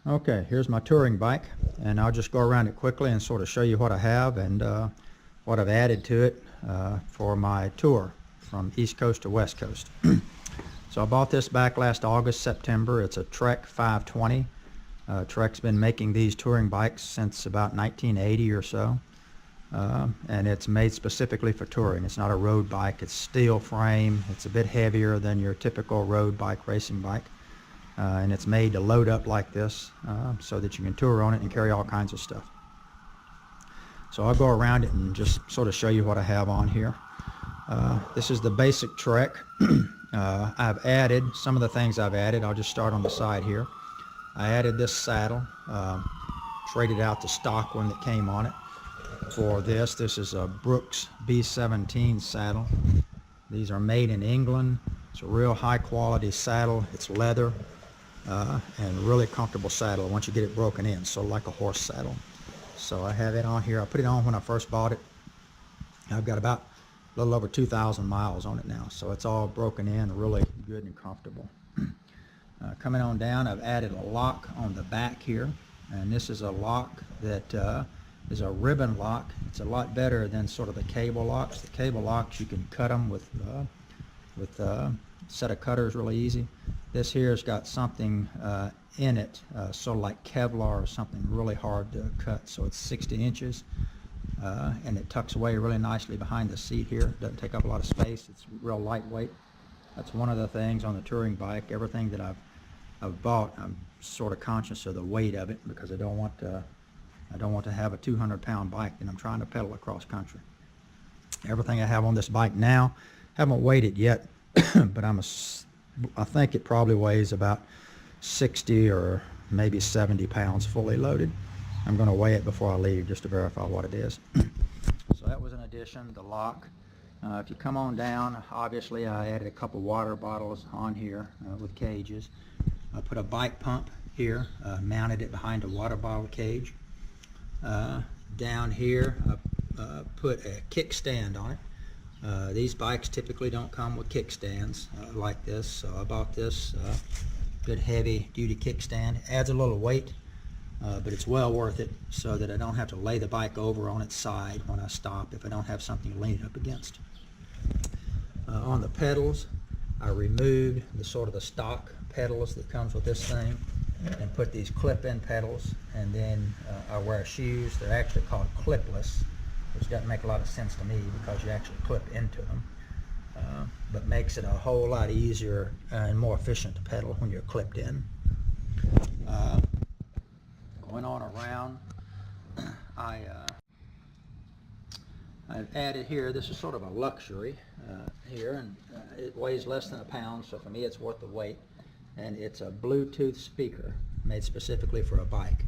Okay, here's my touring bike, and I'll just go around it quickly and sort of show you what I have and what I've added to it for my tour from East Coast to West Coast. So I bought this back last August, September. It's a Trek 520. Trek's been making these touring bikes since about 1980 or so, and it's made specifically for touring. It's not a road bike. It's steel frame. It's a bit heavier than your typical road bike, racing bike. And it's made to load up like this so that you can tour on it and carry all kinds of stuff. So I'll go around it and just sort of show you what I have on here. This is the basic Trek. I've added some of the things I've added. I'll just start on the side here. I added this saddle, traded out the stock one that came on it for this. This is a Brooks B17 saddle. These are made in England. It's a real high quality saddle. It's leather. And really comfortable saddle once you get it broken in, so like a horse saddle. So I have it on here. I put it on when I first bought it. I've got about a little over 2,000 miles on it now, so it's all broken in, really good and comfortable. Coming on down, I've added a lock on the back here, and this is a lock that is a ribbon lock. It's a lot better than sort of the cable locks. The cable locks, you can cut them with a set of cutters really easy. This here has got something in it, sort of like Kevlar or something, really hard to cut. So it's 60 inches, and it tucks away really nicely behind the seat here. Doesn't take up a lot of space. It's real lightweight. That's one of the things on the touring bike. Everything that I've bought, I'm sort of conscious of the weight of it because I don't want to have a 200-pound bike that I'm trying to pedal across country. Everything I have on this bike now, haven't weighed it yet, but I think it probably weighs about 60 or maybe 70 pounds fully loaded. I'm going to weigh it before I leave just to verify what it is. So that was an addition, the lock. If you come on down, obviously I added a couple water bottles on here with cages. I put a bike pump here, mounted it behind a water bottle cage. Down here I put a kickstand on it. These bikes typically don't come with kickstands like this, so I bought this good heavy duty kickstand. It adds a little weight, but it's well worth it so that I don't have to lay the bike over on its side when I stop if I don't have something to lean it up against. On the pedals, I removed the stock pedals that comes with this thing and put these clip-in pedals, and then I wear shoes. They're actually called clipless, which doesn't make a lot of sense to me because you actually clip into them, but makes it a whole lot easier and more efficient to pedal when you're clipped in. Going on around, I've added here, this is sort of a luxury here, and it weighs less than a pound, so for me it's worth the weight, and it's a Bluetooth speaker made specifically for a bike.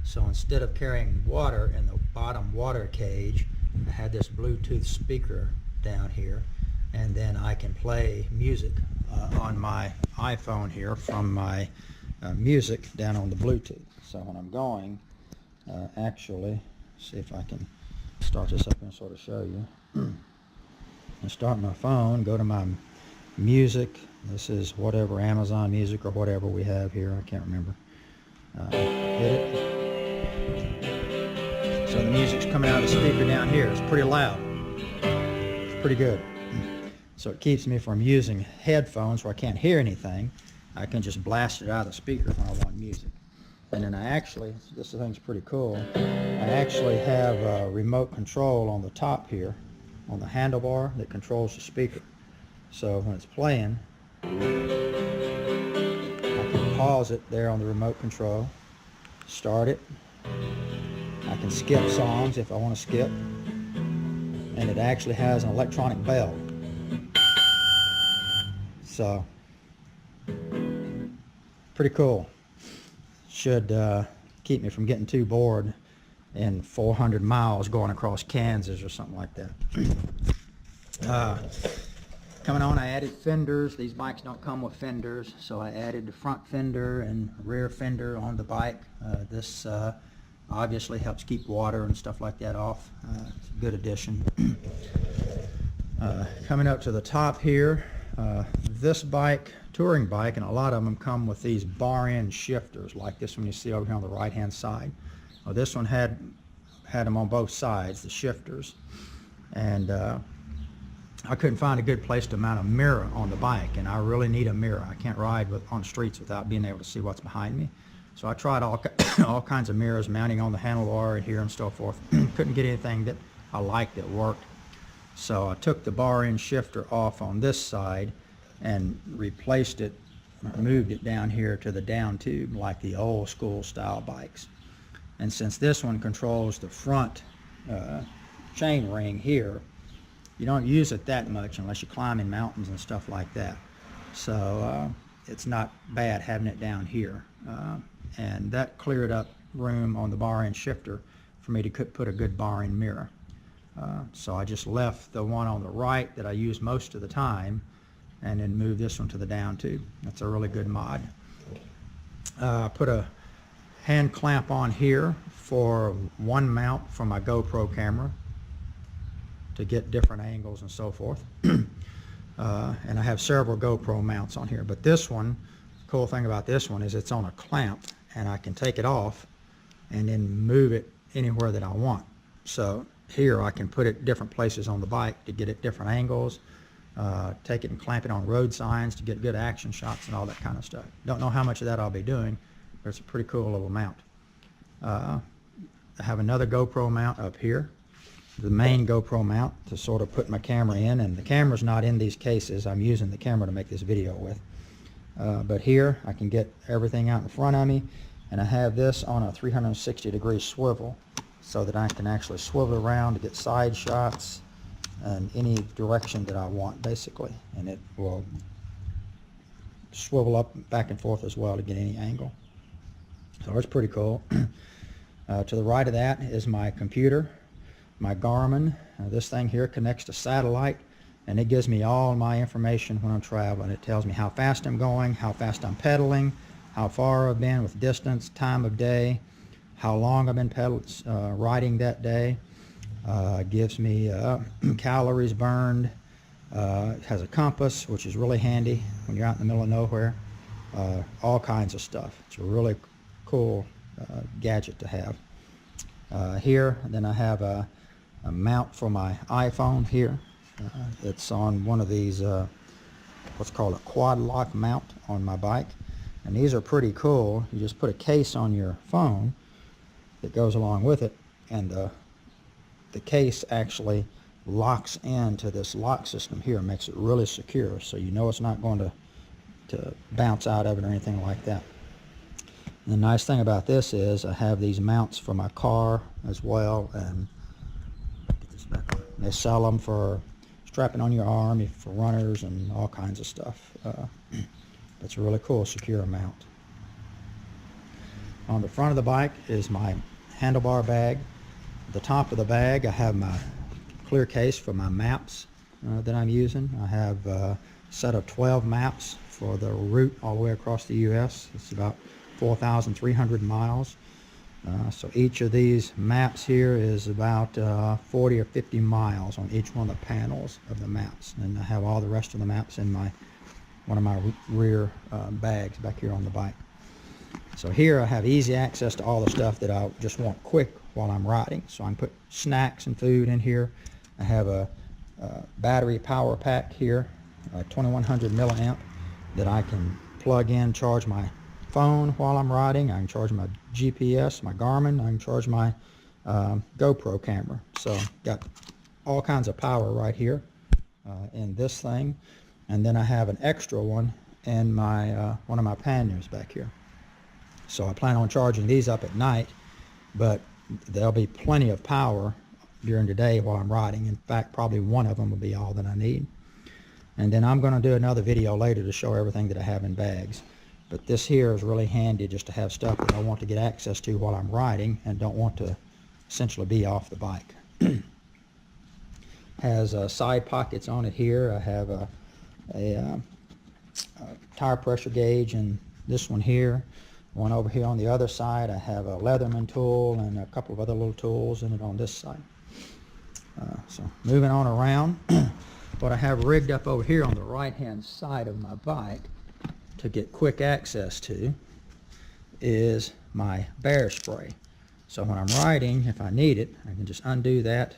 So instead of carrying water in the bottom water cage, I had this Bluetooth speaker down here, and then I can play music on my iPhone here from my music down on the Bluetooth. So when I'm going, actually, see if I can start this up and sort of show you. I start my phone, go to my music. This is whatever Amazon Music or whatever we have here. I can't remember. Hit it. So the music's coming out of the speaker down here. It's pretty loud. It's pretty good. So it keeps me from using headphones where I can't hear anything. I can just blast it out of the speaker when I want music. And then I actually, this thing's pretty cool, I actually have a remote control on the top here, on the handlebar that controls the speaker. So when it's playing, I can pause it there on the remote control, start it. I can skip songs if I want to skip. And it actually has an electronic bell. So, pretty cool. Should keep me from getting too bored in 400 miles going across Kansas or something like that. Coming on, I added fenders. These bikes don't come with fenders, so I added the front fender and rear fender on the bike. This obviously helps keep water and stuff like that off. It's a good addition. Coming up to the top here, This bike, touring bike, and a lot of them come with these bar end shifters like this one you see over here on the right hand side. Well, this one had them on both sides, the shifters, and I couldn't find a good place to mount a mirror on the bike, and I really need a mirror. I can't ride on streets without being able to see what's behind me. So I tried all kinds of mirrors mounting on the handlebar and here and so forth. Couldn't get anything that I liked that worked. So I took the bar end shifter off on this side and replaced it, moved it down here to the down tube like the old school style bikes. And since this one controls the front chain ring here, you don't use it that much unless you climb in mountains and stuff like that. So it's not bad having it down here. And that cleared up room on the bar end shifter for me to put a good bar end mirror. So I just left the one on the right that I use most of the time and then moved this one to the down tube. That's a really good mod. Put a hand clamp on here for one mount for my GoPro camera to get different angles and so forth. And I have several GoPro mounts on here, but this one, the cool thing about this one is it's on a clamp and I can take it off and then move it anywhere that I want. So here I can put it different places on the bike to get it different angles, take it and clamp it on road signs to get good action shots and all that kind of stuff. Don't know how much of that I'll be doing, but it's a pretty cool little mount. I have another GoPro mount up here, the main GoPro mount to sort of put my camera in, and the camera's not in these cases. I'm using the camera to make this video with. But here I can get everything out in front of me, and I have this on a 360-degree swivel so that I can actually swivel around to get side shots and any direction that I want basically, and it will swivel up back and forth as well to get any angle. So it's pretty cool. To the right of that is my computer, my Garmin. This thing here connects to satellite, and it gives me all my information when I'm traveling. It tells me how fast I'm going, how fast I'm pedaling, how far I've been with distance, time of day, how long I've been riding that day. It gives me calories burned. It has a compass, which is really handy when you're out in the middle of nowhere. All kinds of stuff. It's a really cool gadget to have. Here, then I have a mount for my iPhone here. It's on one of these what's called a quad lock mount on my bike, and these are pretty cool. You just put a case on your phone that goes along with it, and the case actually locks into this lock system here, makes it really secure, so you know it's not going to bounce out of it or anything like that. And the nice thing about this is I have these mounts for my car as well, and get this back on. They sell them for strapping on your arm for runners and all kinds of stuff. It's a really cool secure mount. On the front of the bike is my handlebar bag. At the top of the bag I have my clear case for my maps that I'm using. I have a set of 12 maps for the route all the way across the U.S. It's about 4,300 miles. So each of these maps here is about 40 or 50 miles on each one of the panels of the maps. And I have all the rest of the maps in one of my rear bags back here on the bike. So here I have easy access to all the stuff that I just want quick while I'm riding. So I can put snacks and food in here. I have a battery power pack here, a 2100 milliamp that I can plug in, charge my phone while I'm riding. I can charge my GPS, my Garmin. I can charge my GoPro camera. So got all kinds of power right here in this thing. And then I have an extra one in my one of my panniers back here. So I plan on charging these up at night, but there'll be plenty of power during the day while I'm riding. In fact, probably one of them will be all that I need. And then I'm going to do another video later to show everything that I have in bags. But this here is really handy just to have stuff that I want to get access to while I'm riding and don't want to essentially be off the bike. Has side pockets on it here. I have a tire pressure gauge in this one here. One over here on the other side. I have a Leatherman tool and a couple of other little tools in it on this side. So moving on around, what I have rigged up over here on the right-hand side of my bike to get quick access to is my bear spray. So when I'm riding, if I need it, I can just undo that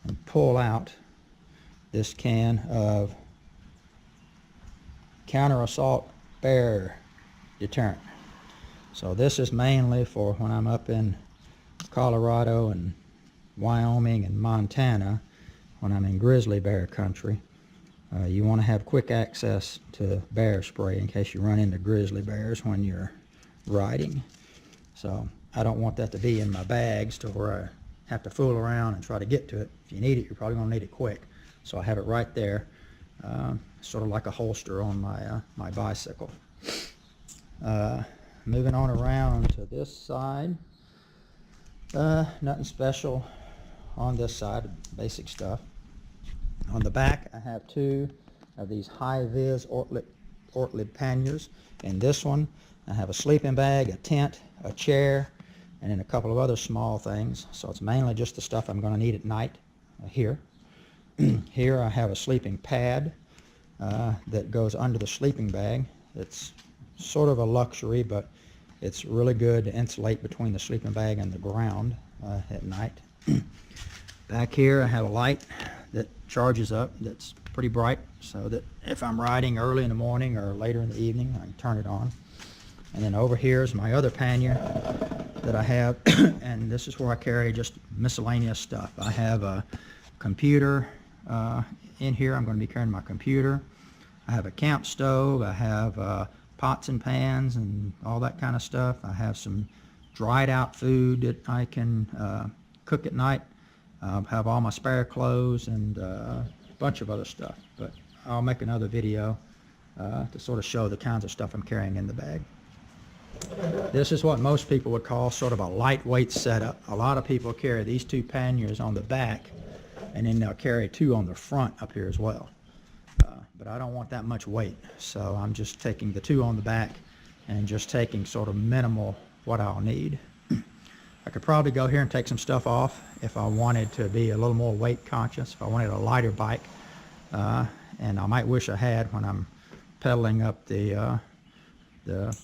and pull out this can of counter-assault bear deterrent. So this is mainly for when I'm up in Colorado and Wyoming and Montana, when I'm in grizzly bear country. You want to have quick access to bear spray in case you run into grizzly bears when you're riding. So I don't want that to be in my bags to where I have to fool around and try to get to it. If you need it, you're probably going to need it quick. So I have it right there, sort of like a holster on my, my bicycle. Moving on around to this side, nothing special on this side, basic stuff. On the back, I have two of these high-vis Ortlieb panniers. In this one, I have a sleeping bag, a tent, a chair, and then a couple of other small things. So it's mainly just the stuff I'm going to need at night here. Here I have a sleeping pad that goes under the sleeping bag. It's sort of a luxury, but it's really good to insulate between the sleeping bag and the ground at night. Back here I have a light that charges up, that's pretty bright, so that if I'm riding early in the morning or later in the evening, I can turn it on. And then over here is my other pannier that I have, and this is where I carry just miscellaneous stuff. I have a computer in here. I'm going to be carrying my computer. I have a camp stove. I have pots and pans and all that kind of stuff. I have some dried out food that I can cook at night. I have all my spare clothes and a bunch of other stuff, but I'll make another video to sort of show the kinds of stuff I'm carrying in the bag. This is what most people would call sort of a lightweight setup. A lot of people carry these two panniers on the back, and then they'll carry two on the front up here as well. But I don't want that much weight, so I'm just taking the two on the back and just taking sort of minimal what I'll need. I could probably go here and take some stuff off if I wanted to be a little more weight conscious, if I wanted a lighter bike, and I might wish I had when I'm pedaling up the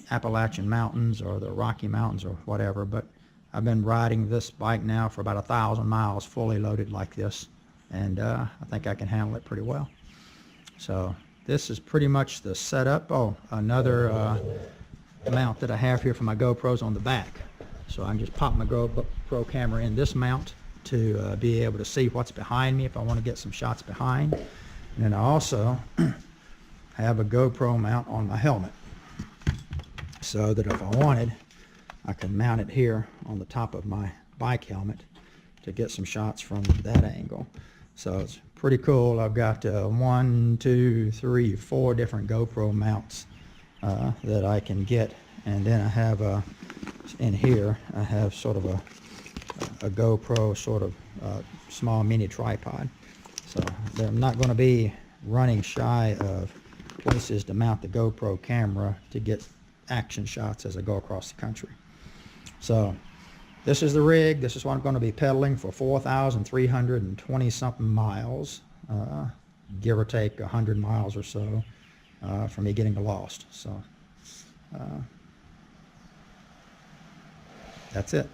Appalachian Mountains or the Rocky Mountains or whatever. But I've been riding this bike now for about 1,000 miles fully loaded like this, and I think I can handle it pretty well. So this is pretty much the setup. Oh, another mount that I have here for my GoPros on the back. So I can just pop my GoPro camera in this mount to be able to see what's behind me if I want to get some shots behind. And then I also have a GoPro mount on my helmet, so that if I wanted, I can mount it here on the top of my bike helmet to get some shots from that angle. So it's pretty cool. I've got 1, 2, 3, 4 different GoPro mounts that I can get, and then I have in here I have sort of a GoPro sort of small mini tripod. So I'm not going to be running shy of places to mount the GoPro camera to get action shots as I go across the country. So this is the rig. This is what I'm going to be pedaling for 4,320 something miles, give or take 100 miles or so for me getting lost. So that's it.